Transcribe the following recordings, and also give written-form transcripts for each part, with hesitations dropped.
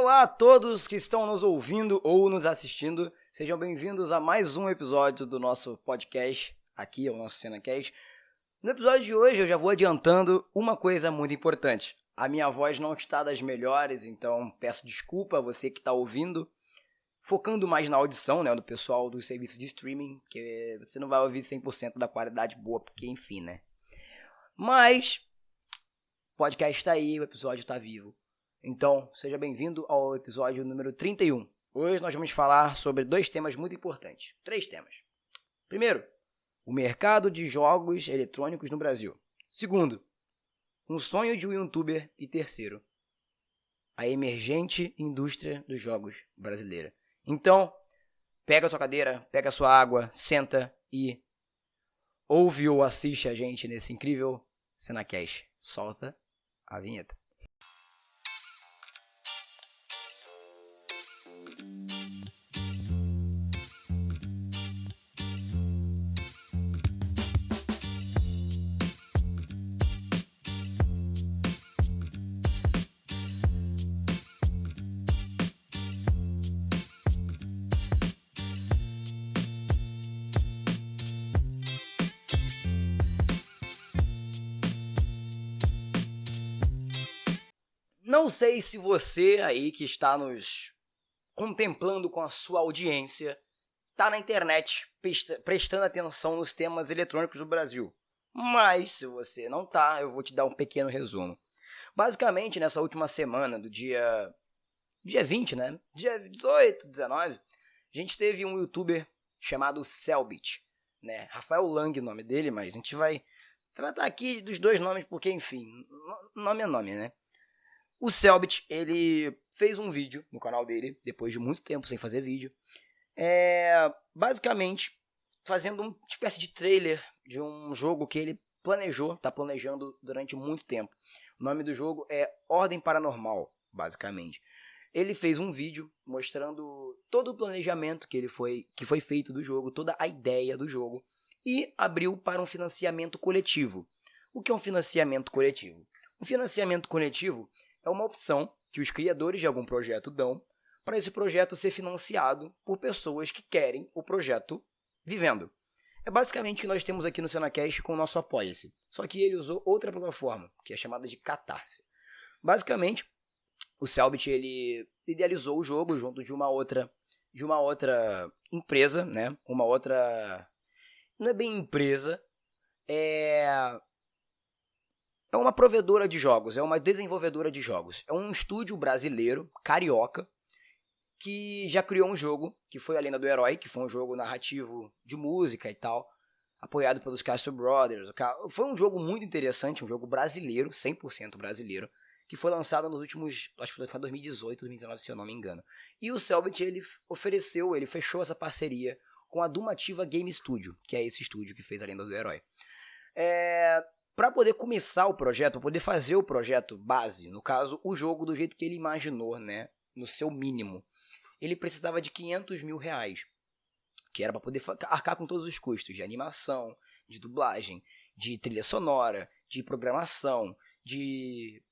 Olá a todos que estão nos ouvindo ou nos assistindo, sejam bem-vindos a mais um episódio do nosso podcast, aqui é o nosso CenaCast. No episódio de hoje eu já vou adiantando uma coisa muito importante. A minha voz não está das melhores, então peço desculpa a você que está ouvindo, focando mais na audição, né, do pessoal do serviço de streaming, que você não vai ouvir 100% da qualidade boa, porque enfim, né. Mas o podcast está aí, o episódio está vivo. Então, seja bem-vindo ao episódio número 31. Hoje nós vamos falar sobre dois temas muito importantes. 3 temas. Primeiro, o mercado de jogos eletrônicos no Brasil. Segundo, um sonho de um youtuber. E terceiro, a emergente indústria dos jogos brasileira. Então, pega a sua cadeira, pega a sua água, senta e ouve ou assiste a gente nesse incrível CenaCast. Solta a vinheta. Não sei se você aí que está nos contemplando com a sua audiência está na internet prestando atenção nos temas eletrônicos do Brasil. Mas se você não está, eu vou te dar um pequeno resumo. Basicamente, nessa última semana, do dia 20, né? Dia 18, 19, a gente teve um youtuber chamado Cellbit, né? Rafael Lang o nome dele, mas a gente vai tratar aqui dos dois nomes porque, enfim, nome é nome, né? O Cellbit, ele fez um vídeo no canal dele, depois de muito tempo sem fazer vídeo, basicamente fazendo uma espécie de trailer de um jogo que ele está planejando durante muito tempo. O nome do jogo é Ordem Paranormal, basicamente. Ele fez um vídeo mostrando todo o planejamento que foi feito do jogo, toda a ideia do jogo, e abriu para um financiamento coletivo. O que é um financiamento coletivo? Um financiamento coletivo é uma opção que os criadores de algum projeto dão para esse projeto ser financiado por pessoas que querem o projeto vivendo. É basicamente o que nós temos aqui no CenaCast com o nosso Apoia-se. Só que ele usou outra plataforma, que é chamada de Catarse. Basicamente, o Cellbit, ele idealizou o jogo junto de uma outra empresa, né? Uma outra... Não é bem empresa, é uma provedora de jogos, é uma desenvolvedora de jogos. É um estúdio brasileiro, carioca, que já criou um jogo, que foi A Lenda do Herói, que foi um jogo narrativo de música e tal, apoiado pelos Castro Brothers. Foi um jogo muito interessante, um jogo brasileiro, 100% brasileiro, que foi lançado nos últimos, acho que foi 2018, 2019, se eu não me engano. E o Cellbit, ele fechou essa parceria com a Dumativa Game Studio, que é esse estúdio que fez A Lenda do Herói. Para poder começar o projeto, para poder fazer o projeto base, no caso, o jogo do jeito que ele imaginou, né, no seu mínimo, ele precisava de R$500 mil, que era para poder arcar com todos os custos de animação, de dublagem, de trilha sonora, de programação, de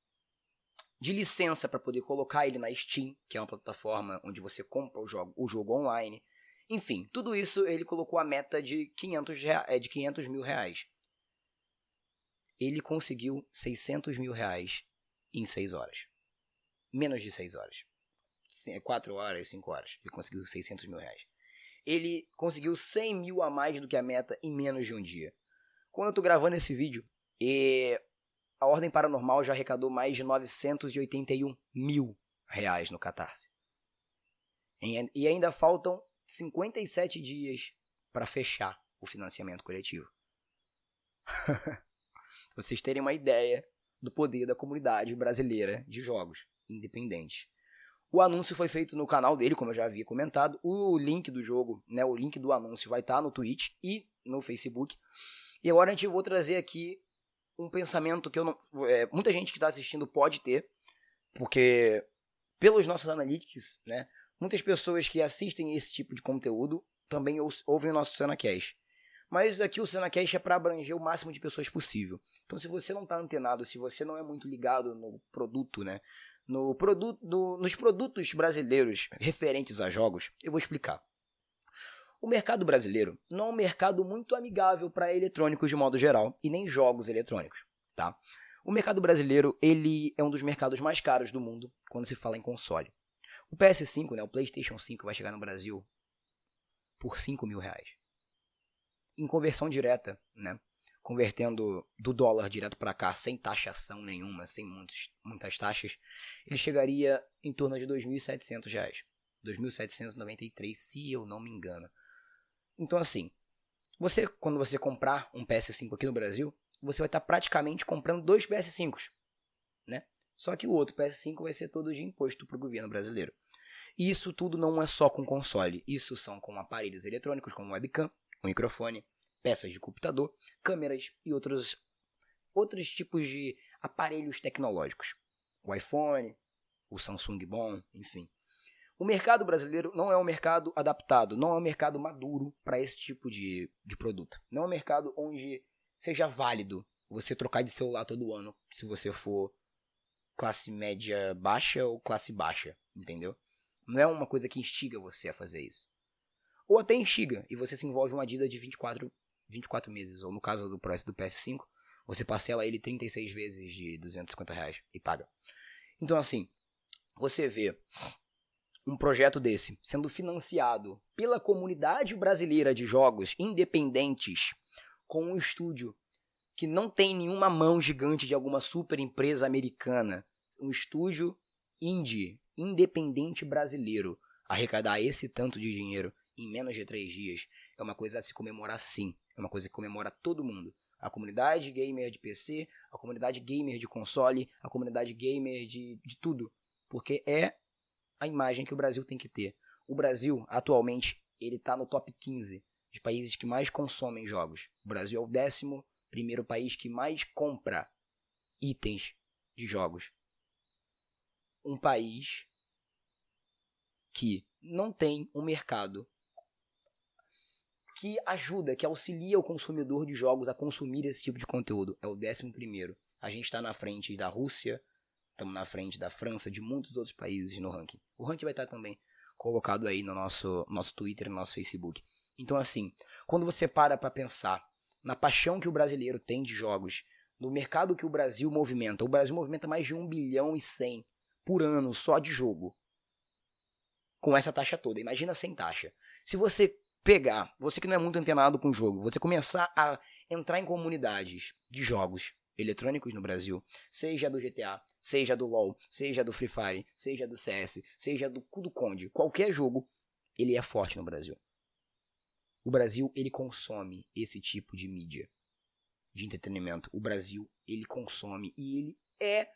licença para poder colocar ele na Steam, que é uma plataforma onde você compra o jogo online. Enfim, tudo isso ele colocou a meta de R$500 mil. Ele conseguiu R$600 mil em 6 horas. Menos de 6 horas. 4 horas, 5 horas. Ele conseguiu R$600 mil. Ele conseguiu 100 mil a mais do que a meta em menos de um dia. Quando eu tô gravando esse vídeo, a Ordem Paranormal já arrecadou mais de R$981 mil no Catarse. E ainda faltam 57 dias para fechar o financiamento coletivo. Pra vocês terem uma ideia do poder da comunidade brasileira de jogos independentes. O anúncio foi feito no canal dele, como eu já havia comentado. O link do jogo, né, o link do anúncio vai estar no Twitch e no Facebook. E agora a gente vou trazer aqui um pensamento que muita gente que está assistindo pode ter, porque pelos nossos analytics, né, muitas pessoas que assistem esse tipo de conteúdo também ouvem o nosso CenaCast. Mas aqui o SenaCast é para abranger o máximo de pessoas possível. Então, se você não está antenado, se você não é muito ligado no produto, né? Nos produtos brasileiros referentes a jogos, eu vou explicar. O mercado brasileiro não é um mercado muito amigável para eletrônicos de modo geral, e nem jogos eletrônicos, tá? O mercado brasileiro, ele é um dos mercados mais caros do mundo quando se fala em console. O PS5, né, o PlayStation 5 vai chegar no Brasil por R$5.000. Em conversão direta, né, convertendo do dólar direto para cá, sem taxação nenhuma, sem muitas taxas, ele chegaria em torno de R$2.700. R$2.793, se eu não me engano. Então, assim, quando você comprar um PS5 aqui no Brasil, você vai estar praticamente comprando 2 PS5s, né? Só que o outro PS5 vai ser todo de imposto para o governo brasileiro. E isso tudo não é só com console, isso são com aparelhos eletrônicos como webcam, um microfone, peças de computador, câmeras e outros tipos de aparelhos tecnológicos. O iPhone, o Samsung bom, enfim. O mercado brasileiro não é um mercado adaptado, não é um mercado maduro para esse tipo de produto. Não é um mercado onde seja válido você trocar de celular todo ano, se você for classe média baixa ou classe baixa, entendeu? Não é uma coisa que instiga você a fazer isso. Ou até instiga, e você se envolve uma dívida de 24 meses, ou no caso do PS5, você parcela ele 36 vezes de R$250 e paga. Então, assim, você vê um projeto desse sendo financiado pela comunidade brasileira de jogos independentes, com um estúdio que não tem nenhuma mão gigante de alguma super empresa americana, um estúdio indie, independente brasileiro, arrecadar esse tanto de dinheiro em menos de 3 dias, é uma coisa a se comemorar sim, é uma coisa que comemora todo mundo. A comunidade gamer de PC, a comunidade gamer de console, a comunidade gamer de tudo, porque é a imagem que o Brasil tem que ter. O Brasil, atualmente, ele está no top 15 de países que mais consomem jogos. O Brasil é o 11º país que mais compra itens de jogos. Um país que não tem um mercado que ajuda, que auxilia o consumidor de jogos a consumir esse tipo de conteúdo. É o 11º. A gente está na frente da Rússia, estamos na frente da França, de muitos outros países no ranking. O ranking vai estar também colocado aí no nosso Twitter e no nosso Facebook. Então, assim, quando você para pensar na paixão que o brasileiro tem de jogos, no mercado que o Brasil movimenta mais de 1,1 bilhão por ano só de jogo. Com essa taxa toda. Imagina sem taxa. Se você pegar, você que não é muito antenado com o jogo, você começar a entrar em comunidades de jogos eletrônicos no Brasil, seja do GTA, seja do LoL, seja do Free Fire, seja do CS, seja do Conde, qualquer jogo, ele é forte no Brasil. O Brasil, ele consome esse tipo de mídia, de entretenimento. O Brasil, ele consome e ele é...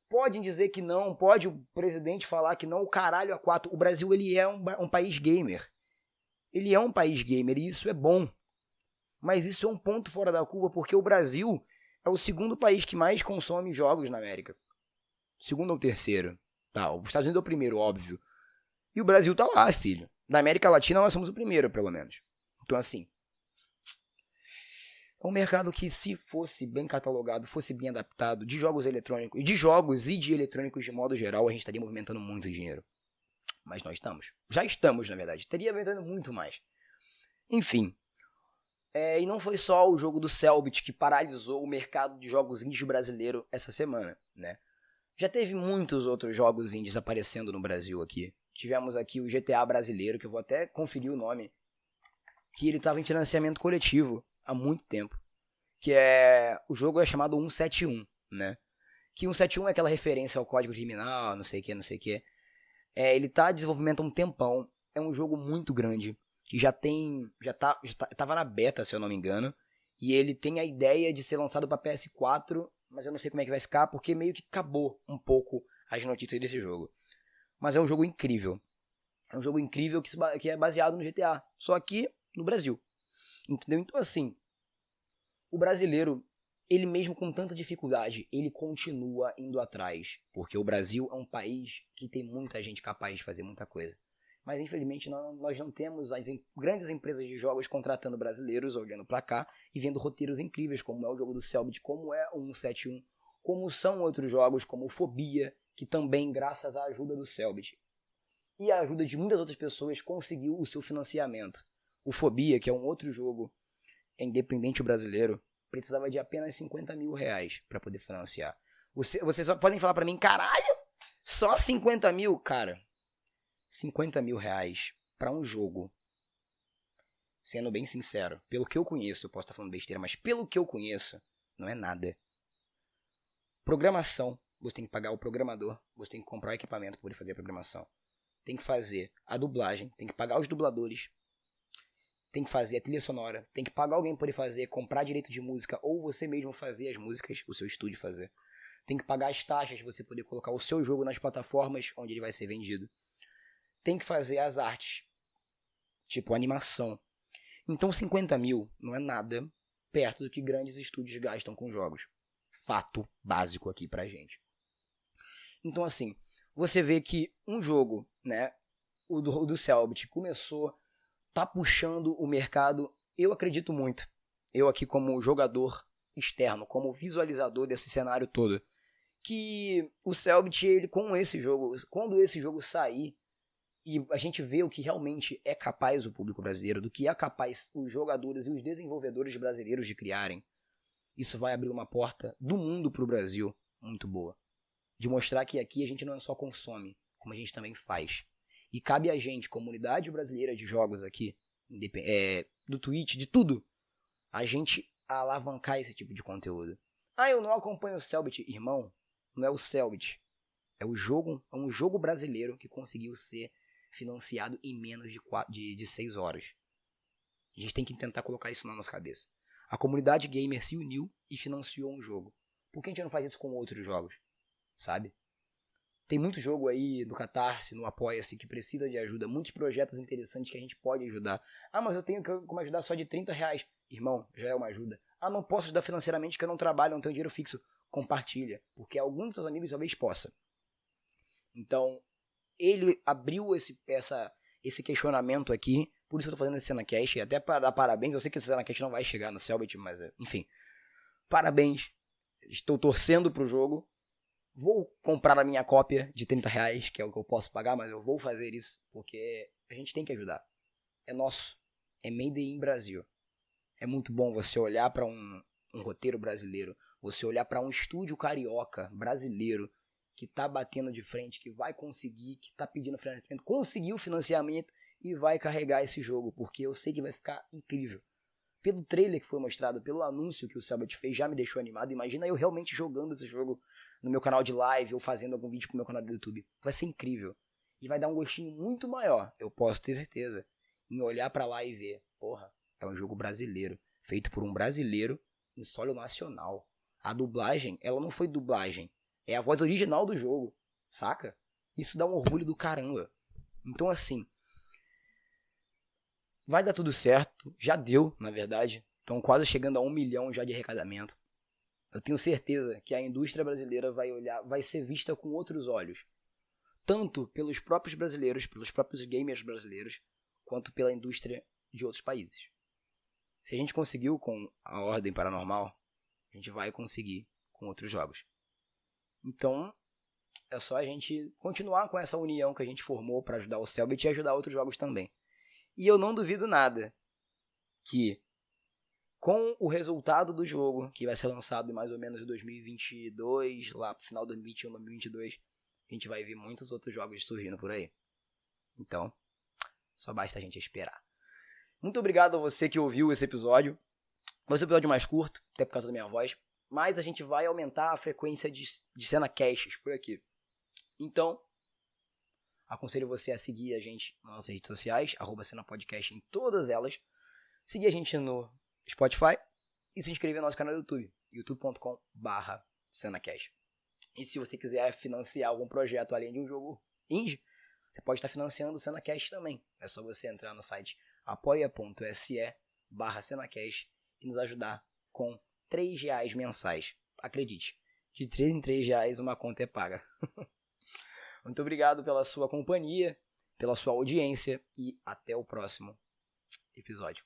Podem dizer que não, pode o presidente falar que não, o caralho a 4. O Brasil, ele é um país gamer. Ele é um país gamer e isso é bom. Mas isso é um ponto fora da curva, porque o Brasil é o 2º país que mais consome jogos na América. 2º ou 3º. Tá, os Estados Unidos é o 1º, óbvio. E o Brasil tá lá, filho. Na América Latina nós somos o 1º, pelo menos. Então, assim, é um mercado que, se fosse bem catalogado, fosse bem adaptado, de jogos eletrônicos, de jogos e de eletrônicos de modo geral, a gente estaria movimentando muito dinheiro. Mas nós estamos. Já estamos, na verdade. Estaria movimentando muito mais. Enfim. E não foi só o jogo do Cellbit que paralisou o mercado de jogos indies brasileiro essa semana, né? Já teve muitos outros jogos indies aparecendo no Brasil aqui. Tivemos aqui o GTA brasileiro, que eu vou até conferir o nome, que ele estava em financiamento coletivo há muito tempo. O jogo é chamado 171, né? Que 171 é aquela referência ao Código Criminal, não sei o que. Ele tá em desenvolvimento há um tempão. É um jogo muito grande. Que tava na beta, se eu não me engano. E ele tem a ideia de ser lançado para PS4. Mas eu não sei como é que vai ficar, porque meio que acabou um pouco as notícias desse jogo. Mas é um jogo incrível. É um jogo incrível que é baseado no GTA. Só que no Brasil. Entendeu? Então, assim, o brasileiro, ele mesmo com tanta dificuldade, ele continua indo atrás. Porque o Brasil é um país que tem muita gente capaz de fazer muita coisa. Mas infelizmente nós não temos as grandes empresas de jogos contratando brasileiros, olhando pra cá e vendo roteiros incríveis, como é o jogo do Cellbit, como é o 171, como são outros jogos, como o Fobia, que também, graças à ajuda do Cellbit e a ajuda de muitas outras pessoas, conseguiu o seu financiamento. O Fobia, que é um outro jogo independente brasileiro, precisava de apenas 50 mil reais para poder financiar. Vocês só podem falar para mim, caralho, só 50 mil? Cara, 50 mil reais para um jogo, sendo bem sincero, pelo que eu conheço, eu posso estar falando besteira, mas pelo que eu conheço, não é nada. Programação, você tem que pagar o programador, você tem que comprar o equipamento para poder fazer a programação. Tem que fazer a dublagem, tem que pagar os dubladores, tem que fazer a trilha sonora, tem que pagar alguém para poder fazer, comprar direito de música, ou você mesmo fazer as músicas, o seu estúdio fazer. Tem que pagar as taxas para você poder colocar o seu jogo nas plataformas onde ele vai ser vendido. Tem que fazer as artes, tipo animação. Então 50 mil não é nada perto do que grandes estúdios gastam com jogos. Fato básico aqui pra gente. Então assim, você vê que um jogo, né, o do Cellbit começou, tá puxando o mercado, eu acredito muito. Eu aqui como jogador externo, como visualizador desse cenário todo, que o Cellbit, ele com esse jogo, quando esse jogo sair, e a gente vê o que realmente é capaz o público brasileiro, do que é capaz os jogadores e os desenvolvedores brasileiros de criarem, isso vai abrir uma porta do mundo pro Brasil muito boa. De mostrar que aqui a gente não só consome, como a gente também faz. E cabe a gente, comunidade brasileira de jogos aqui, do Twitch, de tudo, a gente alavancar esse tipo de conteúdo. Ah, eu não acompanho o Cellbit. Irmão, não é o Cellbit. É um jogo brasileiro que conseguiu ser financiado em menos de 6 horas. A gente tem que tentar colocar isso na nossa cabeça. A comunidade gamer se uniu e financiou um jogo. Por que a gente não faz isso com outros jogos? Sabe? Tem muito jogo aí no Catarse, no Apoia-se, que precisa de ajuda. Muitos projetos interessantes que a gente pode ajudar. Ah, mas eu tenho como ajudar só de 30 reais. Irmão, já é uma ajuda. Ah, não posso ajudar financeiramente porque eu não trabalho, não tenho dinheiro fixo. Compartilha, porque alguns dos seus amigos talvez possa. Então, ele abriu esse questionamento aqui. Por isso eu tô fazendo esse CenaCast. Até para dar parabéns. Eu sei que esse CenaCast não vai chegar no Cellbit, mas enfim. Parabéns. Estou torcendo pro jogo. Vou comprar a minha cópia de 30 reais, que é o que eu posso pagar, mas eu vou fazer isso porque a gente tem que ajudar. É nosso. É made in Brasil. É muito bom você olhar para um roteiro brasileiro, você olhar para um estúdio carioca brasileiro que tá batendo de frente, que vai conseguir, que tá pedindo financiamento, conseguiu financiamento e vai carregar esse jogo, porque eu sei que vai ficar incrível. Pelo trailer que foi mostrado, pelo anúncio que o Cellbit fez, já me deixou animado. Imagina eu realmente jogando esse jogo no meu canal de live ou fazendo algum vídeo pro meu canal do YouTube. Vai ser incrível. E vai dar um gostinho muito maior, eu posso ter certeza, em olhar pra lá e ver, porra, é um jogo brasileiro, feito por um brasileiro em solo nacional. A dublagem, ela não foi dublagem, é a voz original do jogo, saca? Isso dá um orgulho do caramba. Então assim, vai dar tudo certo, já deu, na verdade. Estão quase chegando a 1 milhão já de arrecadamento. Eu tenho certeza que a indústria brasileira vai ser vista com outros olhos. Tanto pelos próprios brasileiros, pelos próprios gamers brasileiros, quanto pela indústria de outros países. Se a gente conseguiu com a Ordem Paranormal, a gente vai conseguir com outros jogos. Então, é só a gente continuar com essa união que a gente formou para ajudar o Cellbit e ajudar outros jogos também. E eu não duvido nada que, com o resultado do jogo, que vai ser lançado em mais ou menos em 2022, lá pro final de 2021, 2022, a gente vai ver muitos outros jogos surgindo por aí. Então, só basta a gente esperar. Muito obrigado a você que ouviu esse episódio. Vai ser um episódio mais curto, até por causa da minha voz, mas a gente vai aumentar a frequência de CenaCasts por aqui. Então, aconselho você a seguir a gente nas nossas redes sociais, @cenapodcast em todas elas. Seguir a gente no Spotify e se inscrever no nosso canal do YouTube, youtube.com/cenacast. E se você quiser financiar algum projeto além de um jogo indie, você pode estar financiando o CenaCast também. É só você entrar no site apoia.se/cenacast e nos ajudar com R$3 mensais. Acredite, de 3 em 3 reais uma conta é paga. Muito obrigado pela sua companhia pela sua audiência e até o próximo episódio.